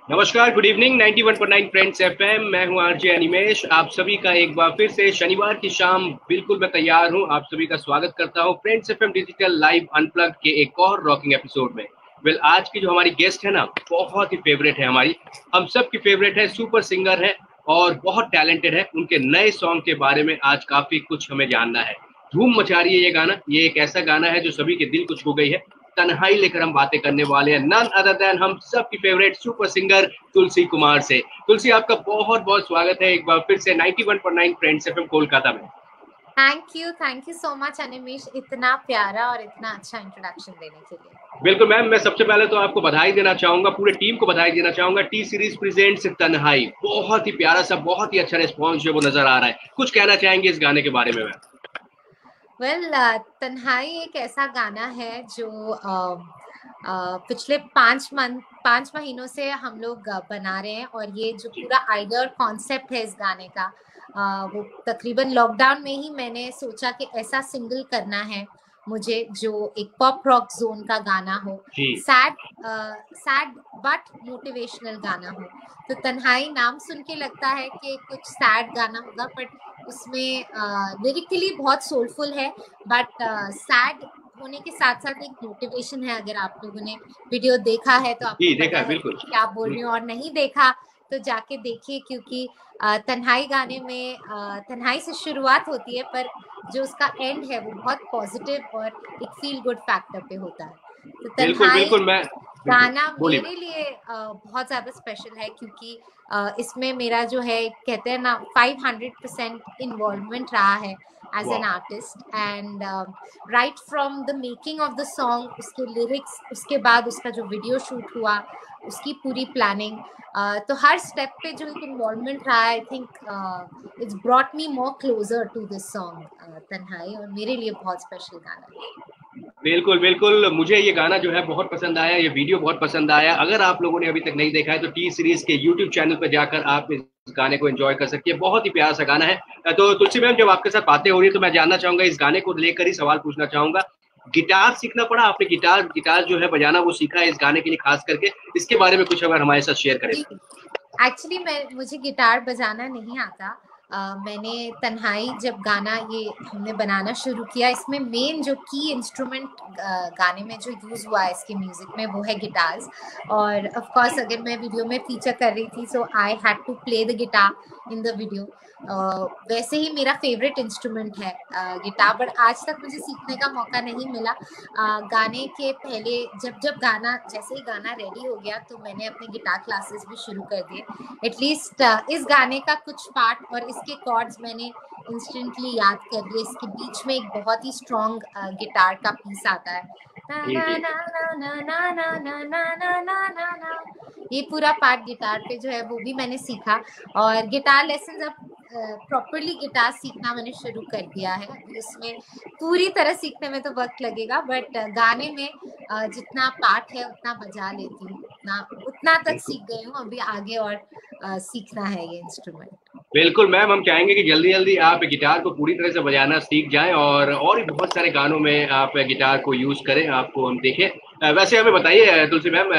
नमस्कार, good evening. 91.9 friends FM. मैं हूं आरजे अनिमेश। आप सभी का एक बार फिर से शनिवार की शाम बिल्कुल मैं तैयार हूं आप सभी का स्वागत करता हूं friends FM digital live unplugged के एक और रॉकिंग एपिसोड में। आज की जो हमारी गेस्ट है ना, बहुत ही फेवरेट है हमारी, हम सब की फेवरेट है, सुपर सिंगर है और बहुत टैलेंटेड है। उनके नए सॉन्ग के बारे में आज काफी कुछ हमें जानना है। धूम मचा रही है ये गाना। ये एक ऐसा गाना है जो सभी के दिल को छू गई है। तन्हाई लेकर हम बातें करने वाले हैं नन अदर देन हम सब की फेवरेट सुपर सिंगर तुलसी कुमार से। तुलसी, आपका बहुत बहुत स्वागत है एक बार फिर से 91.9 फ्रेंड्स एफएम कोलकाता में। Thank you so much Animesh, इतना प्यारा और इतना अच्छा इंट्रोडक्शन देने के लिए। बिल्कुल मैम, मैं सबसे पहले तो आपको बधाई देना चाहूंगा, पूरे टीम को बधाई देना चाहूंगा। टी सीरीज प्रेजेंट्स तन्हाई, बहुत ही प्यारा सा, बहुत ही अच्छा रिस्पॉन्स जो वो नजर आ रहा है। कुछ कहना चाहेंगे इस गाने के बारे में मैम? तन्हाई एक ऐसा गाना है जो पिछले 5 महीनों से हम लोग बना रहे हैं, और ये जो पूरा आइडिया और कॉन्सेप्ट है इस गाने का, वो तकरीबन लॉकडाउन में ही मैंने सोचा कि ऐसा सिंगल करना है मुझे जो एक पॉप रॉक जोन का गाना हो, सैड बट मोटिवेशनल गाना हो। तो तन्हाई नाम सुन के लगता है कि कुछ सैड गाना होगा, बट उसमें लिरिकली बहुत सोलफुल है, बट सैड होने के साथ साथ एक मोटिवेशन है। अगर आप लोगों ने वीडियो देखा है तो आपको पता है क्या बोल रही हूँ, और नहीं देखा तो जाके देखिए, क्योंकि तन्हाई गाने में तन्हाई से शुरुआत होती है, पर जो उसका एंड है वो बहुत पॉजिटिव और एक फील गुड फैक्टर पे होता है। तो तन्हाई गाना मेरे लिए बहुत ज्यादा स्पेशल है, क्योंकि इसमें मेरा जो है, कहते हैं ना, 500% इन्वॉल्वमेंट रहा है as an artist, and right from the making of the song, उसके लिरिक्स, उसके बाद उसका जो वीडियो शूट हुआ, उसकी पूरी प्लानिंग, तो हर स्टेप पे जो एक इन्वॉल्वमेंट रहा है, I think it's brought me more closer to this song Tanhayee, और मेरे लिए बहुत स्पेशल गाना है। बिल्कुल बिल्कुल, मुझे ये गाना जो है बहुत पसंद आया, ये वीडियो बहुत पसंद आया। अगर आप लोगों ने अभी तक नहीं देखा है तो टी सीरीज के यूट्यूब चैनल पर जाकर आप इस गाने को एंजॉय कर सकती है। बहुत ही प्यारा सा गाना है। तो तुलसी मैम, जब आपके साथ बातें हो रही है तो मैं जानना चाहूंगा, इस गाने को लेकर ही सवाल पूछना चाहूंगा, गिटार सीखना पड़ा आपने? गिटार जो है बजाना वो सीखा है इस गाने के लिए खास करके? इसके बारे में कुछ अगर हमारे साथ शेयर करें। एक्चुअली मुझे गिटार बजाना नहीं आता। मैंने तन्हाई जब गाना ये हमने बनाना शुरू किया, इसमें मेन जो की इंस्ट्रूमेंट गाने में जो यूज़ हुआ है इसके म्यूज़िक में, वो है गिटार्स। और ऑफ कोर्स अगर मैं वीडियो में फीचर कर रही थी, so I had to play the guitar in the video. वैसे ही मेरा फेवरेट इंस्ट्रूमेंट है गिटार, बट आज तक मुझे सीखने का मौका नहीं मिला। गाने के पहले जब गाना, जैसे ही गाना रेडी हो गया, तो मैंने अपने गिटार क्लासेस भी शुरू कर दिए। एटलीस्ट इस गाने का कुछ पार्ट और इसके कॉर्ड्स मैंने इंस्टेंटली याद कर लिए। इसके बीच में एक बहुत ही स्ट्रॉन्ग गिटार का पीस आता है, ना ना ना ना ना ना ना ना ना ना ना ना, ये पूरा पार्ट गिटार पे जो है वो भी मैंने सीखा। और गिटार लेसन अब प्रॉपरली गिटार सीखना मैंने शुरू कर दिया है। इसमें पूरी तरह सीखने में तो वक्त लगेगा, बट गाने में जितना पार्ट है उतना बजा लेती हूँ, उतना तक सीख गई हूँ। अभी आगे और सीखना है ये इंस्ट्रूमेंट। बिल्कुल मैम, हम चाहेंगे कि जल्दी जल्दी आप गिटार को पूरी तरह से बजाना सीख जाएं और भी बहुत सारे गानों में आप गिटार को यूज करें, आपको हम देखें। वैसे हमें बताइए तुलसी मैम,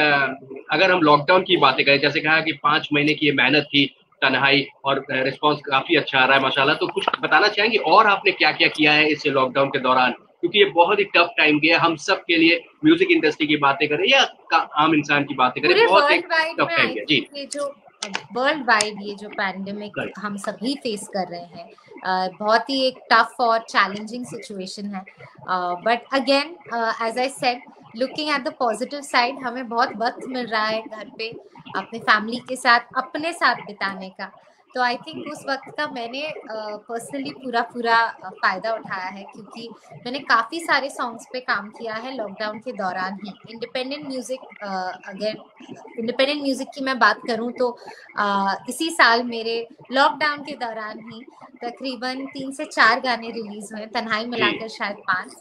अगर हम लॉकडाउन की बातें करें, जैसे कहा कि 5 महीने की ये मेहनत थी तन्हाई, और रिस्पॉन्स काफी अच्छा आ रहा है माशाल्लाह, तो कुछ बताना चाहेंगे और आपने क्या क्या किया है इस लॉकडाउन के दौरान? क्योंकि ये बहुत ही टफ टाइम गया हम सब के लिए, म्यूजिक इंडस्ट्री की बातें करें या आम इंसान की बातें करें, बहुत एक टफ टाइम गया जी। ये जो वर्ल्ड वाइड ये जो पैंडेमिक हम सभी फेस कर रहे हैं, बहुत ही एक टफ और चैलेंजिंग सिचुएशन है, but again as I said, looking at the positive side, हमें बहुत वक्त मिल रहा है घर पे अपने फैमिली के साथ, अपने साथ बिताने का। तो आई थिंक उस वक्त का मैंने पर्सनली पूरा फायदा उठाया है, क्योंकि मैंने काफ़ी सारे सॉन्ग्स पे काम किया है लॉकडाउन के दौरान ही। इंडिपेंडेंट म्यूजिक, अगर इंडिपेंडेंट म्यूजिक की मैं बात करूं तो इसी साल मेरे लॉकडाउन के दौरान ही तकरीबन 3 से 4 गाने रिलीज हुए, तन्हाई मिलाकर शायद 5,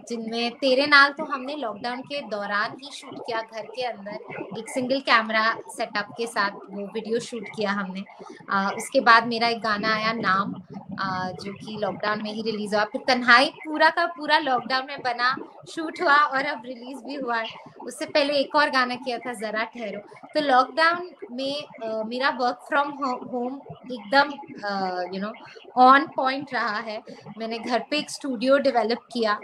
जिनमें तेरे नाल तो हमने लॉकडाउन के दौरान ही शूट किया, घर के अंदर एक सिंगल कैमरा सेटअप के साथ वो वीडियो शूट किया हमने। उसके बाद मेरा एक गाना आया नाम, जो कि लॉकडाउन में ही रिलीज हुआ। फिर तन्हाई पूरा का पूरा लॉकडाउन में बना, शूट हुआ और अब रिलीज भी हुआ है। उससे पहले एक और गाना किया था, जरा ठहरो। तो लॉकडाउन में मेरा वर्क फ्रॉम होम एकदम ऑन पॉइंट रहा है। मैंने घर पे एक स्टूडियो डेवलप किया,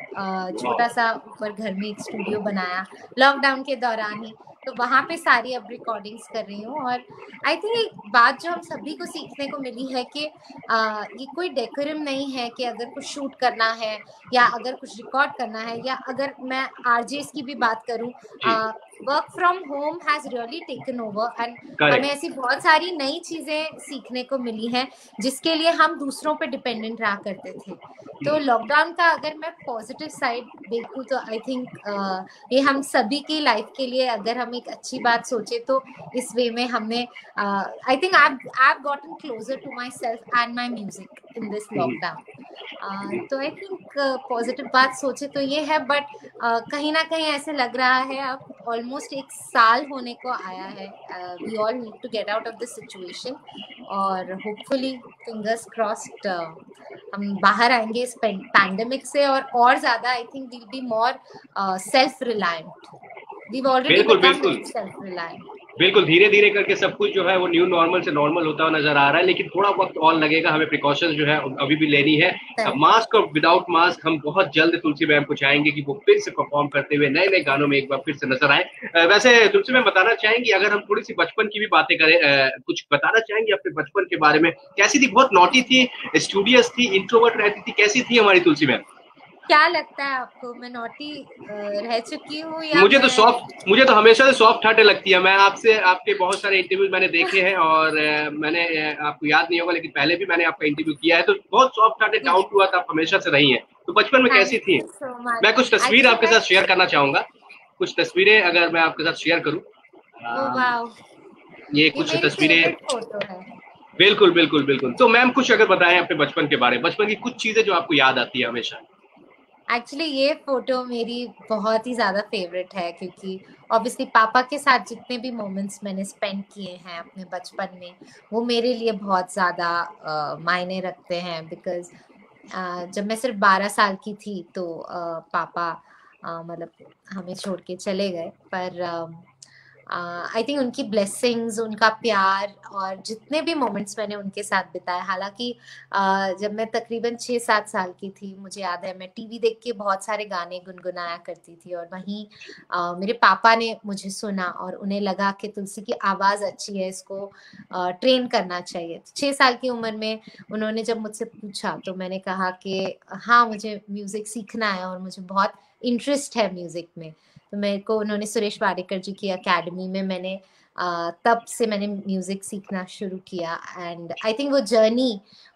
छोटा सा ऊपर घर में एक स्टूडियो बनाया लॉकडाउन के दौरान ही। तो वहां पे सारी अब रिकॉर्डिंग्स कर रही हूँ। और आई थिंक एक बात जो हम सभी को सीखने को मिली है कि ये कोई डेकोरम नहीं है कि अगर कुछ शूट करना है या अगर कुछ रिकॉर्ड करना है, या अगर मैं आरजेस की भी बात करूं, work from home has really taken over and हमें ऐसी बहुत सारी नई चीजें सीखने को मिली हैं जिसके लिए हम दूसरों पे डिपेंडेंट रहा करते थे। तो लॉकडाउन का अगर मैं पॉजिटिव साइड देखूं तो आई थिंक ये हम सभी की लाइफ के लिए अगर हम एक अच्छी बात सोचे तो इस वे में हमने I think I've gotten closer to myself and my music in this lockdown. तो आई थिंक पॉजिटिव बात सोचे तो ये है, बट कहीं ना कहीं ऐसे लग रहा है अब ऑलमोस्ट एक साल होने को आया है। We all need to get out of this situation और होपफुली फिंगर्स क्रॉस्ड हम बाहर आएंगे इस पैंडेमिक से और ज्यादा I think will be more self reliant. We already become self reliant. बिल्कुल, धीरे धीरे करके सब कुछ जो है वो न्यू नॉर्मल से नॉर्मल होता हुआ नजर आ रहा है, लेकिन थोड़ा वक्त और लगेगा। हमें प्रिकॉशंस जो है अभी भी लेनी है। मास्क और विदाउट मास्क हम बहुत जल्द तुलसी मैम को चाहेंगे कि वो फिर से परफॉर्म करते हुए नए नए गानों में एक बार फिर से नजर आए। वैसे तुलसी मैम बताना चाहेंगी, अगर हम थोड़ी सी बचपन की भी बातें करें, कुछ बताना चाहेंगी अपने बचपन के बारे में? कैसी थी? बहुत नॉटी थी, स्टूडियस थी, इंट्रोवर्ट रहती थी, कैसी थी हमारी तुलसी मैम? क्या लगता है आपको, मैं नॉटी रह चुकी हूँ या मुझे तो हमेशा से सॉफ्ट हार्टेड लगती है। मैं आपके बहुत सारे इंटरव्यूज मैंने देखे हैं और मैंने आपको याद नहीं होगा लेकिन पहले भी मैंने आपका इंटरव्यू किया है, तो बहुत soft hearted, down to earth आप हमेशा से रही हैं। तो बचपन में कैसी थी? मैं कुछ तस्वीर आपके साथ शेयर करना चाहूंगा, कुछ तस्वीरें अगर मैं आपके साथ शेयर करूँ। ये कुछ तस्वीरें, बिल्कुल बिल्कुल बिल्कुल। तो मैम कुछ अगर बताएं अपने बचपन के बारे में, बचपन की कुछ चीजें जो आपको याद आती है हमेशा। एक्चुअली ये फोटो मेरी बहुत ही ज्यादा फेवरेट है क्योंकि ऑब्वियसली पापा के साथ जितने भी मोमेंट्स मैंने स्पेंड किए हैं अपने बचपन में वो मेरे लिए बहुत ज्यादा मायने रखते हैं। बिकॉज जब मैं सिर्फ 12 साल की थी तो पापा मतलब हमें छोड़ के चले गए। पर आई थिंक उनकी ब्लेसिंग्स, उनका प्यार और जितने भी मोमेंट्स मैंने उनके साथ बिताए, हालांकि जब मैं तकरीबन 6-7 साल की थी मुझे याद है मैं टीवी देख के बहुत सारे गाने गुनगुनाया करती थी और वहीं मेरे पापा ने मुझे सुना और उन्हें लगा कि तुलसी की आवाज़ अच्छी है, इसको ट्रेन करना चाहिए। 6 साल की उम्र में उन्होंने जब मुझसे पूछा तो मैंने कहा कि हाँ मुझे म्यूज़िक सीखना है और मुझे बहुत इंटरेस्ट है म्यूज़िक में। तो मेरे को उन्होंने सुरेश वाडेकर जी की एकेडमी में मैंने तब से मैंने म्यूजिक सीखना शुरू किया। एंड आई थिंक वो जर्नी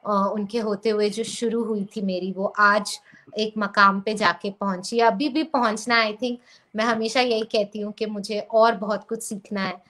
उनके होते हुए जो शुरू हुई थी मेरी, वो आज एक मकाम पे जाके पहुंची, अभी भी पहुंचना। आई थिंक मैं हमेशा यही कहती हूँ कि मुझे और बहुत कुछ सीखना है।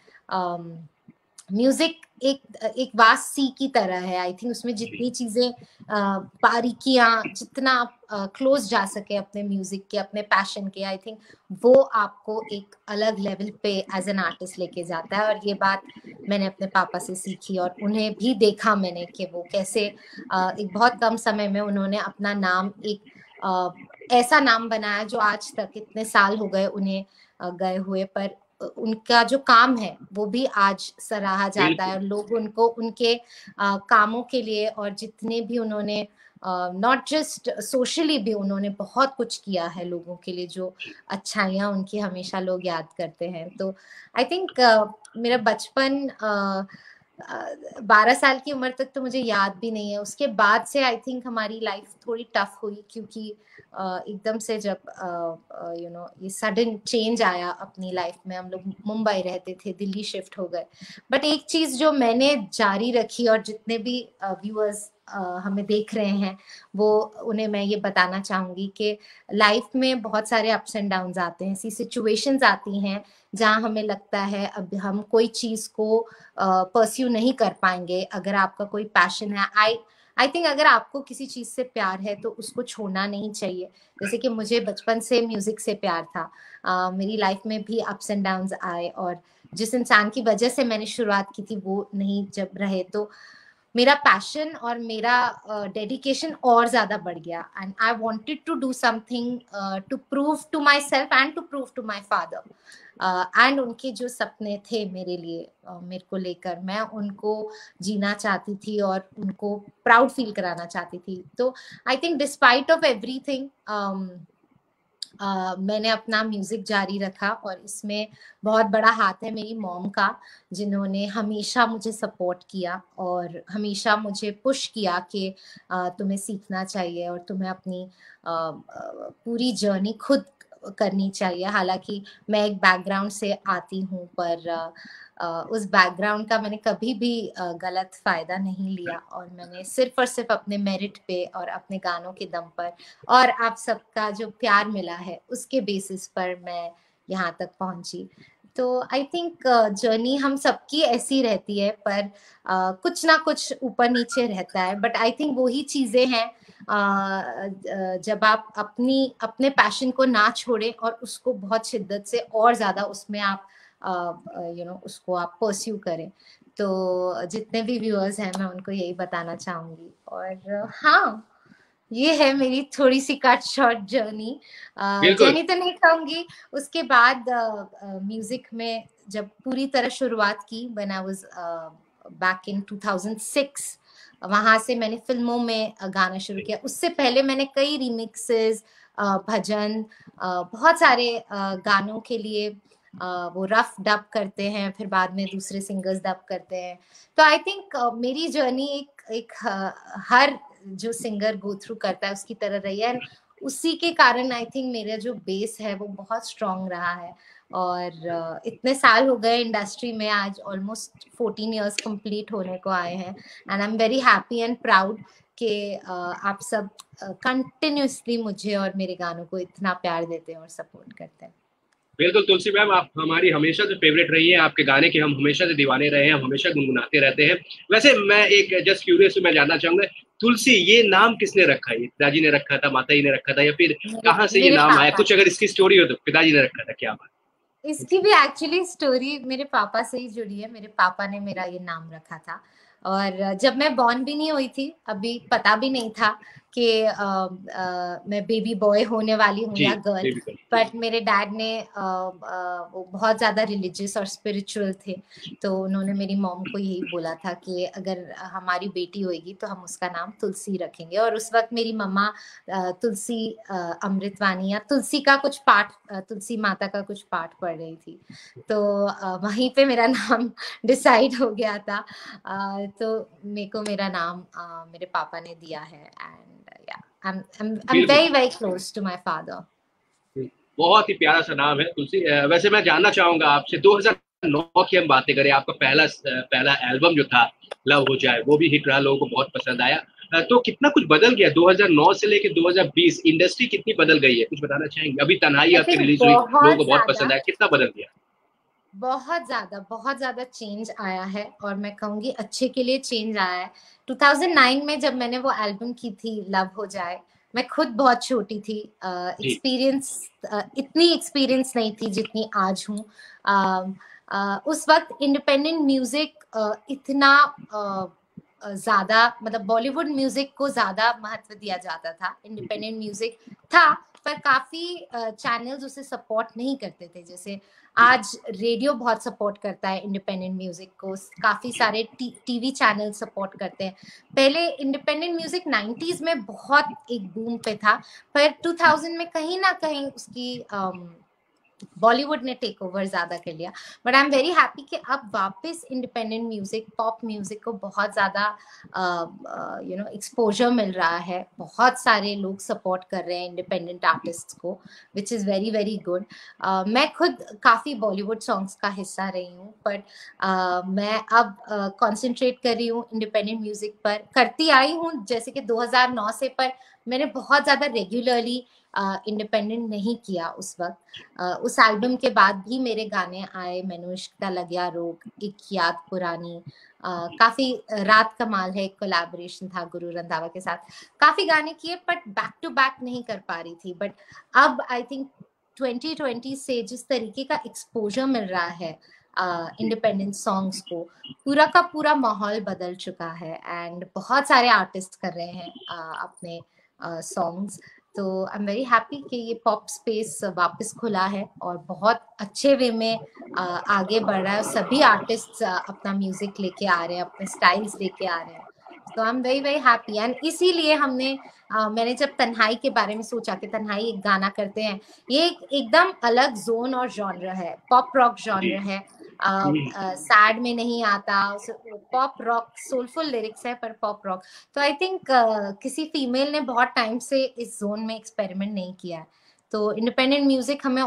म्यूजिक एक वास्ट सी की तरह है। आई थिंक उसमें जितनी चीजें बारीकियां, जितना क्लोज जा सके अपने म्यूजिक के, अपने पैशन के, आई थिंक वो आपको एक अलग लेवल पे एज एन आर्टिस्ट लेके जाता है। और ये बात मैंने अपने पापा से सीखी और उन्हें भी देखा मैंने कि वो कैसे एक बहुत कम समय में उन्होंने अपना नाम एक ऐसा नाम बनाया जो आज तक इतने साल हो गए उन्हें गए हुए, पर उनका जो काम है वो भी आज सराहा जाता है और लोग उनको उनके कामों के लिए, और जितने भी उन्होंने नॉट जस्ट सोशली भी उन्होंने बहुत कुछ किया है लोगों के लिए, जो अच्छाइयाँ उनकी हमेशा लोग याद करते हैं। तो आई थिंक मेरा बचपन 12 साल की उम्र तक तो मुझे याद भी नहीं है। उसके बाद से आई थिंक हमारी लाइफ थोड़ी टफ हुई क्योंकि एकदम से जब ये सडन चेंज आया अपनी लाइफ में। हम लोग मुंबई रहते थे, दिल्ली शिफ्ट हो गए। बट एक चीज जो मैंने जारी रखी और जितने भी व्यूअर्स हमें देख रहे हैं वो उन्हें मैं ये बताना चाहूंगी कि लाइफ में बहुत सारे अप्स एंड डाउन्स आते हैं, ऐसी सिचुएशंस आती हैं जहां हमें लगता है अब हम कोई चीज को परस्यू नहीं कर पाएंगे। अगर आपका कोई पैशन है, आई थिंक अगर आपको किसी चीज से प्यार है तो उसको छोड़ना नहीं चाहिए। जैसे कि मुझे बचपन से म्यूजिक से प्यार था। मेरी लाइफ में भी अप्स एंड डाउन्स आए और जिस इंसान की वजह से मैंने शुरुआत की थी वो नहीं जब रहे तो मेरा पैशन और मेरा डेडिकेशन और ज्यादा बढ़ गया, and I wanted to do something to prove to my self and to prove to my father, and उनके जो सपने थे मेरे लिए, मेरे को लेकर, मैं उनको जीना चाहती थी और उनको प्राउड फील कराना चाहती थी। तो I think despite of everything मैंने अपना म्यूजिक जारी रखा, और इसमें बहुत बड़ा हाथ है मेरी मॉम का, जिन्होंने हमेशा मुझे सपोर्ट किया और हमेशा मुझे पुश किया कि तुम्हें सीखना चाहिए और तुम्हें अपनी पूरी जर्नी खुद करनी चाहिए। हालांकि मैं एक बैकग्राउंड से आती हूँ, पर उस बैकग्राउंड का मैंने कभी भी गलत फायदा नहीं लिया, और मैंने सिर्फ और सिर्फ अपने मेरिट पे और अपने गानों के दम पर और आप सबका जो प्यार मिला है उसके बेसिस पर मैं यहाँ तक पहुंची। तो आई थिंक जर्नी हम सबकी ऐसी रहती है, पर कुछ ना कुछ ऊपर नीचे रहता है, बट आई थिंक वही चीजें हैं जब आप अपने पैशन को ना छोड़े और उसको बहुत शिद्दत से और ज्यादा उसमें आप उसको आप परस्यू करें। तो जितने भी व्यूअर्स हैं मैं उनको यही बताना चाहूंगी। और हाँ, ये है मेरी थोड़ी सी कट शॉर्ट जर्नी। जर्नी तो नहीं कहूंगी। उसके बाद म्यूजिक में जब पूरी तरह शुरुआत की, when I was back in 2006, वहां से मैंने फिल्मों में गाना शुरू किया। उससे पहले मैंने कई रिमिक्सेस, भजन, बहुत सारे गानों के लिए वो रफ डब करते हैं, फिर बाद में दूसरे सिंगर्स डब करते हैं। तो आई थिंक मेरी जर्नी एक हर जो सिंगर गो थ्रू करता है उसकी तरह रही है, उसी के कारण आई थिंक मेरा जो बेस है वो बहुत स्ट्रांग रहा है। और इतने साल हो गए इंडस्ट्री में, आज ऑलमोस्ट 14 इयर्स कंप्लीट होने को आए हैं, and I am very happy and proud कि आप सब कंटिन्यूसली मुझे और मेरे गानों को इतना प्यार देते हैं और सपोर्ट करते हैं। बिल्कुल तुलसी मैम, आप हमारी हमेशा से फेवरेट रही हैं, आपके गाने के हम हमेशा से दीवाने रहे हैं, हम हमेशा गुनगुनाते रहते हैं। वैसे मैं एक जस्ट क्यूरियस हूँ, मैं जानना चाहूंगा तुलसी ये नाम किसने रखा है? पिताजी ने रखा था, माता जी ने रखा था, या फिर कहाँ से ये नाम आया? कुछ अगर इसकी स्टोरी हो तो। पिताजी ने रखा था, क्या बात? इसकी भी एक्चुअली स्टोरी मेरे पापा से ही जुड़ी है। मेरे पापा ने मेरा ये नाम रखा था, और जब मैं बॉर्न भी नहीं हुई थी, अभी पता भी नहीं था कि मैं बेबी बॉय होने वाली हूँ या गर्ल, बट मेरे डैड ने वो बहुत ज्यादा रिलीजियस और स्पिरिचुअल थे, तो उन्होंने मेरी मॉम को यही बोला था कि अगर हमारी बेटी होगी तो हम उसका नाम तुलसी रखेंगे। और उस वक्त मेरी मम्मा तुलसी अमृतवाणी या तुलसी का कुछ पाठ, तुलसी माता का कुछ पाठ पढ़ रही थी, तो वहीं पे मेरा नाम डिसाइड हो गया था। तो मेरे को मेरा नाम मेरे पापा ने दिया है, and I'm very very close to my father. बहुत ही प्यारा सा नाम है तुलसी। वैसे मैं जानना चाहूंगा आपसे, 2009 की हम बातें करें, आपका पहला एल्बम जो था लव हो जाए, वो भी हिट रहा, लोगों को बहुत पसंद आया। तो कितना कुछ बदल गया 2009 से लेकर 2020, इंडस्ट्री कितनी बदल गई है, कुछ बताना चाहेंगे? अभी तन्हाई आपकी रिलीज हुई, लोगों को बहुत पसंद आया, कितना बदल गया? बहुत ज्यादा चेंज आया है, और मैं कहूंगी अच्छे के लिए चेंज आया है। 2009 में जब मैंने वो एल्बम की थी लव हो जाए, मैं खुद बहुत छोटी थी, इतनी एक्सपीरियंस नहीं थी जितनी आज हूँ। उस वक्त इंडिपेंडेंट म्यूजिक इतना ज्यादा, मतलब बॉलीवुड म्यूजिक को ज्यादा महत्व दिया जाता था। इंडिपेंडेंट म्यूजिक था, पर काफी चैनल्स उसे सपोर्ट नहीं करते थे। जैसे आज रेडियो बहुत सपोर्ट करता है इंडिपेंडेंट म्यूजिक को, काफी सारे टीवी चैनल सपोर्ट करते हैं। पहले इंडिपेंडेंट म्यूजिक 90s में बहुत एक बूम पे था, पर 2000 में कहीं ना कहीं उसकी बॉलीवुड ने टेक ओवर ज्यादा कर लिया। But I am very happy कि अब वापस इंडिपेंडेंट म्यूजिक, पॉप म्यूजिक को बहुत ज्यादा एक्सपोजर मिल रहा है। बहुत सारे लोग सपोर्ट कर रहे हैं इंडिपेंडेंट आर्टिस्ट को, which is very very good. मैं खुद काफी बॉलीवुड सॉन्ग्स का हिस्सा रही हूँ, बट मैं अब कॉन्सेंट्रेट कर रही हूँ इंडिपेंडेंट म्यूजिक पर, करती आई हूँ जैसे कि 2009 से, पर मैंने बहुत ज्यादा रेगुलरली इंडिपेंडेंट नहीं किया उस वक्त। उस एल्बम के बाद भी मेरे गाने आए, मैनू इश्क का लग्या रोग, एक याद पुरानी, काफी रात कमाल है, एक कोलैबोरेशन था गुरु रंधावा के साथ, काफी गाने किए, बट बैक टू बैक नहीं कर पा रही थी। बट अब आई थिंक 2020 से जिस तरीके का एक्सपोजर मिल रहा है इंडिपेंडेंट सॉन्ग्स को, पूरा का पूरा माहौल बदल चुका है एंड बहुत सारे आर्टिस्ट कर रहे हैं अपने सॉन्ग्स। तो आई एम वेरी हैप्पी कि ये पॉप स्पेस वापस खुला है और बहुत अच्छे वे में आगे बढ़ रहा है। सभी आर्टिस्ट अपना म्यूजिक लेके आ रहे हैं, अपने स्टाइल्स लेके आ रहे हैं। तो आई am very very happy and इसीलिए मैंने जब तन्हाई के बारे में सोचा कि तन्हाई एक गाना करते हैं, ये एकदम अलग जोन और जॉनर है, पॉप रॉक जॉनर है, सैड में नहीं आता, पॉप रॉक सोलफुल लिरिक्स है पर पॉप रॉक। तो आई थिंक किसी फीमेल ने बहुत टाइम से इस जोन में एक्सपेरिमेंट नहीं किया है। तो इंडिपेंडेंट म्यूजिक हमें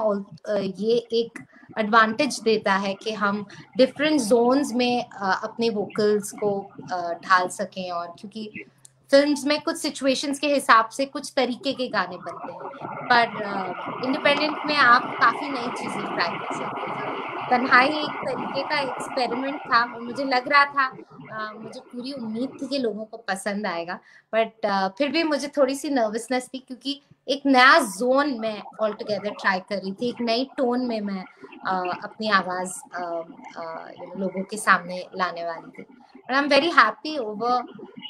ये एक एडवांटेज देता है कि हम डिफरेंट जोन्स में अपने वोकल्स को ढाल सकें, और क्योंकि फिल्म्स में कुछ सिचुएशंस के हिसाब से कुछ तरीके के गाने बनते हैं, पर इंडिपेंडेंट में आप काफी नई चीजें ट्राई कर सकते हैं। तन्हाई एक तरीके का एक्सपेरिमेंट था और मुझे लग रहा था, मुझे पूरी उम्मीद थी कि लोगों को पसंद आएगा, बट फिर भी मुझे थोड़ी सी नर्वसनेस थी क्योंकि एक नया जोन में ऑल टुगेदर ट्राई कर रही थी, एक नई टोन में मैं अपनी आवाज लोगों के सामने लाने वाली थी। But I am very happy,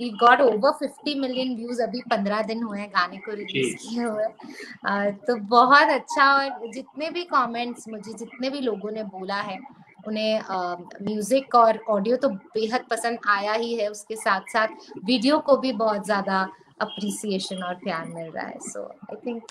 we got over 50 million views, अभी 15 दिन हुए हैं गाने को रिलीज किए हुए। तो बहुत अच्छा, और जितने भी कमेंट्स मुझे जितने भी लोगों ने बोला है उन्हें म्यूजिक और ऑडियो तो बेहद पसंद आया ही है, उसके साथ साथ वीडियो को भी बहुत ज्यादा अप्रिसिएशन और प्यार मिल रहा है। So I think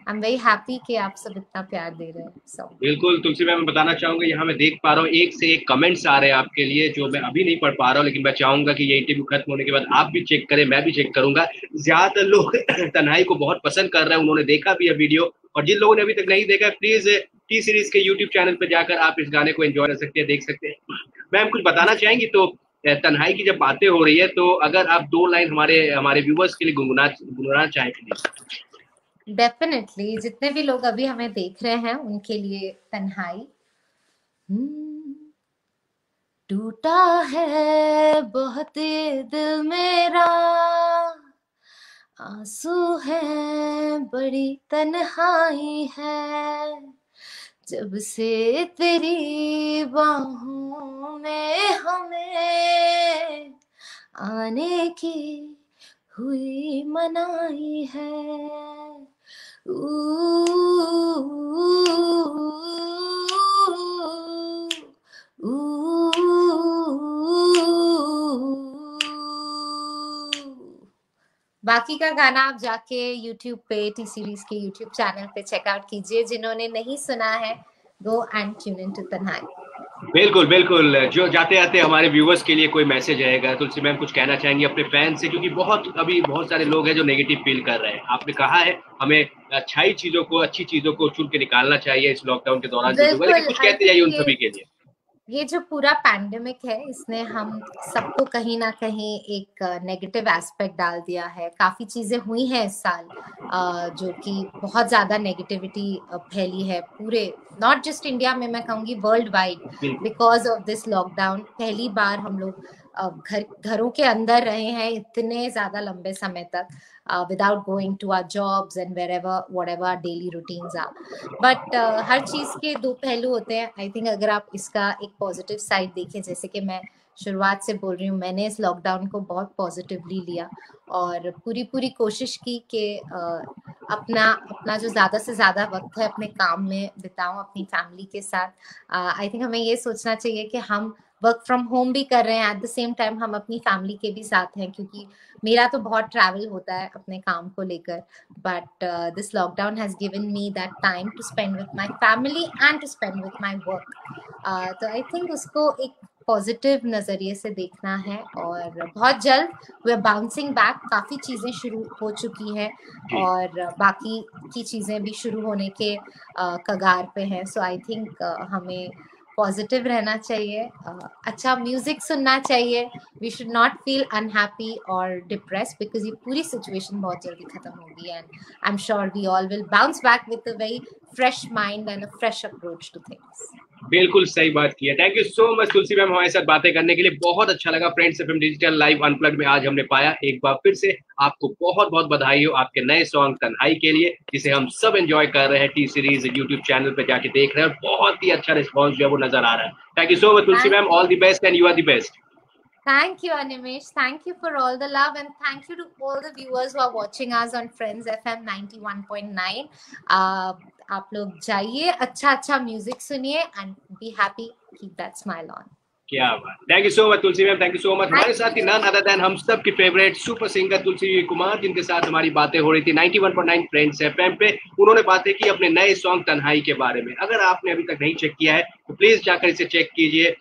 I am very happy कि आप सब इतना प्यार दे रहे हैं। सो बिल्कुल तुलसी मैम, मैं बताना चाहूंगा, यहाँ मैं देख पा रहा हूँ एक से एक कमेंट्स आ रहे हैं आपके लिए, जो मैं अभी नहीं पढ़ पा रहा हूँ, लेकिन मैं चाहूंगा कि ये इंटरव्यू खत्म होने के बाद आप भी चेक करें, मैं भी चेक करूंगा। ज्यादातर लोग तन्हाई को बहुत पसंद कर रहे हैं, उन्होंने देखा भी है वीडियो, और जिन लोगों ने अभी तक नहीं देखा, प्लीज टी सीरीज के यूट्यूब चैनल पर जाकर आप इस गाने को एंजॉय कर सकते हैं, देख सकते हैं। मैम कुछ बताना चाहेंगी? तो तन्हाई की जब बातें हो रही है, तो अगर आप 2 लाइन हमारे व्यूवर्स के लिए गुनगुनाना चाहें प्लीज। डेफिनेटली, जितने भी लोग अभी हमें देख रहे हैं उनके लिए तन्हाई। टूटा है बहुत दिल मेरा, आंसू है बड़ी तन्हाई है, जब से तेरी बाहों में हमें आने की हुई मनाई है। बाकी का गाना आप जाके YouTube पे, टी सीरीज के YouTube चैनल पे चेकआउट कीजिए। जिन्होंने नहीं सुना है, go and tune in to Tanhai. बिल्कुल बिल्कुल। जो जाते जाते हमारे व्यूवर्स के लिए कोई मैसेज रहेगा, तुलसी मैम कुछ कहना चाहेंगी अपने फैन से? क्योंकि अभी बहुत सारे लोग हैं जो नेगेटिव फील कर रहे हैं। आपने कहा है हमें अच्छी चीजों को चुन के निकालना चाहिए इस लॉकडाउन के दौरान, लेकिन कुछ कहते जाइए उन सभी के लिए। ये जो पूरा पैंडेमिक है, इसने हम सबको कहीं ना कहीं एक नेगेटिव एस्पेक्ट डाल दिया है। काफी चीजें हुई हैं इस साल जो कि बहुत ज्यादा नेगेटिविटी फैली है पूरे, नॉट जस्ट इंडिया में, मैं कहूँगी world wide, because of this lockdown. पहली बार हम लोग घरों के अंदर रहे हैं इतने ज्यादा लंबे समय तक, without going to our jobs and whatever our daily routines are. But हर चीज के दो पहलू होते हैं। आई थिंक अगर आप इसका एक पॉजिटिव साइड देखें, जैसे कि मैं शुरुआत से बोल रही हूँ, मैंने इस लॉकडाउन को बहुत पॉजिटिवली लिया और पूरी कोशिश की कि अपना जो ज्यादा से ज्यादा वक्त है अपने काम में बिताऊं, अपनी फैमिली के साथ। आई थिंक हमें ये सोचना चाहिए कि हम वर्क फ्रॉम होम भी कर रहे हैं, एट द सेम टाइम हम अपनी फैमिली के भी साथ हैं, क्योंकि मेरा तो बहुत ट्रैवल होता है अपने काम को लेकर, but this lockdown has given me that time to spend with my family and to spend with my work. तो आई थिंक उसको एक पॉजिटिव नजरिए से देखना है, और बहुत जल्द वी आर बाउंसिंग बैक। काफी चीजें शुरू हो चुकी हैं और बाकी की चीजें भी शुरू होने के कगार पे हैं। सो आई थिंक हमें पॉजिटिव रहना चाहिए, अच्छा म्यूजिक सुनना चाहिए। We should not feel unhappy और डिप्रेस, बिकॉज ये पूरी सिचुएशन बहुत जल्दी खत्म होगी, and I am sure we all will bounce back with a very fresh mind and a fresh approach to things. बिल्कुल सही बात की है। Thank you so much Tulsi ma'am हमारे साथ बातें करने के लिए, बहुत अच्छा लगा। Friends FM digital live unplugged में आज हमने पाया एक बार फिर से। आपको बहुत बहुत बधाई हो आपके नए सॉन्ग तन्हाई के लिए, जिसे हम सब एंजॉय कर रहे हैं। टी सीरीज यूट्यूब चैनल पे जाके देख रहे हैं, बहुत ही अच्छा रिस्पॉन्स जो है वो नजर आ रहा है। Thank you so much Tulsi ma'am, all the best and you are the best. Thank you, Animesh. Thank you for all the love, and thank you to all the viewers who are watching us on Friends FM 91.9. आप लोग जाइए, अच्छा अच्छा music सुनिए and be happy. Keep that smile on. क्या बात, thank you so much Tulsi ma'am, thank you so much. हमारे साथ ही नन अदर देन हम सब की फेवरेट सुपर सिंगर तुलसी कुमार, जिनके साथ हमारी बातें हो रही थी 91.9 फ्रेंड्स एफएम पे। उन्होंने बातें की अपने नए सॉन्ग तन्हाई के बारे में। अगर आपने अभी तक नहीं चेक किया है तो प्लीज जाकर इसे चेक कीजिए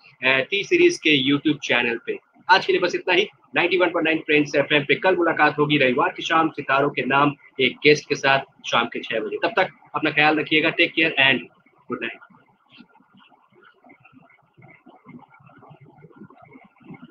टी सीरीज के यूट्यूब चैनल पे। आज के लिए बस इतना ही। 91.9 फ्रेंड्स एफएम पे कल मुलाकात होगी रविवार की शाम सितारों के नाम एक गेस्ट के साथ शाम के 6 बजे। तब तक अपना ख्याल रखिएगा। Take care and good night.